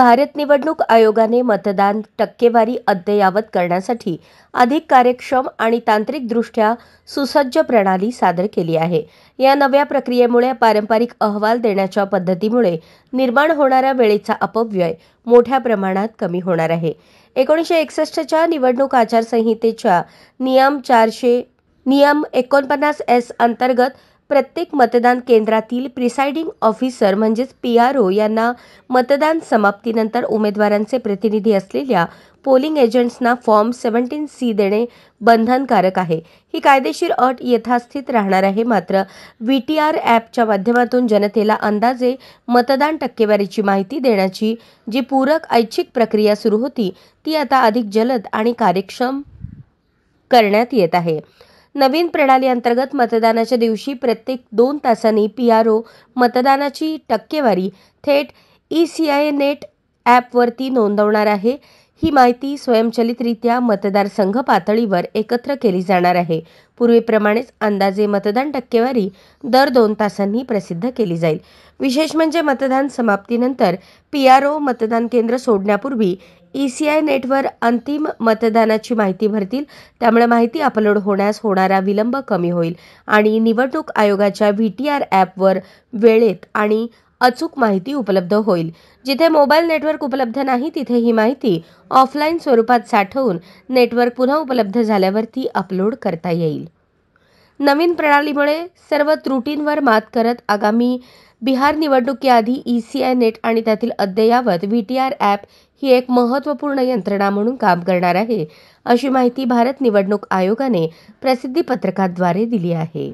भारत निवडणूक आयोगाने मतदान टक्केवारी अद्ययावत करण्यासाठी अधिक कार्यक्षम आणि तांत्रिकदृष्ट्या सुसज्ज प्रणाली सादर केली आहे. या नव्या प्रक्रियेमुळे पारंपरिक अहवाल देण्याच्या पद्धतीमुळे निर्माण होणारा वेळेचा अपव्यय मोठ्या प्रमाणात कमी होणार आहे. 1961च्या निवडणूक आचारसंहितेच्या नियम 49S अंतर्गत प्रत्येक मतदान केंद्रातील प्रिसाइडिंग ऑफिसर म्हणजेच PRO यांना मतदान समाप्तीनंतर उमेदवारांचे प्रतिनिधी असलेल्या पोलिंग एजंट्सना फॉर्म 17C देणे बंधनकारक आहे. ही कायदेशीर अट यथास्थित राहणार आहे. मात्र VTR ॲपच्या माध्यमातून जनतेला अंदाजे मतदान टक्केवारीची माहिती देण्याची जी पूरक ऐच्छिक प्रक्रिया सुरू होती ती आता अधिक जलद आणि कार्यक्षम करण्यात येत आहे. नवीन प्रणाली अंतर्गत मतदानाच्या दिवशी प्रत्येक 2 तासांनी PRO मतदानाची टक्केवारी थेट ECI नेट ॲपवरती नोंदवणार आहे. ही माहिती स्वयंचलितरित्या मतदारसंघ पातळीवर एकत्र केली जाणार आहे. पूर्वीप्रमाणेच अंदाजे मतदान टक्केवारी दर 2 तासांनी प्रसिद्ध केली जाईल. विशेष म्हणजे मतदान समाप्तीनंतर PRO मतदान केंद्र सोडण्यापूर्वी ECI नेटवर अंतिम मतदानाची माहिती भरतील. त्यामुळे माहिती अपलोड होण्यास होणारा विलंब कमी होईल आणि निवडणूक आयोगाच्या VTR ॲपवर वेळेत आणि अचूक माहिती उपलब्ध होईल. जिथे मोबाईल नेटवर्क उपलब्ध नाही तिथे ही माहिती ऑफलाईन स्वरूपात साठवून नेटवर्क पुन्हा उपलब्ध झाल्यावर ती अपलोड करता येईल. नवीन प्रणालीमुळे सर्व त्रुटींवर मात करत आगामी बिहार निवडणुकीआधी ECI नेट आणि त्यातील अद्ययावत VTR ॲप ही एक महत्त्वपूर्ण यंत्रणा म्हणून काम करणार आहे, अशी माहिती भारत निवडणूक आयोगाने प्रसिद्धी पत्रकाद्वारे दिली आहे.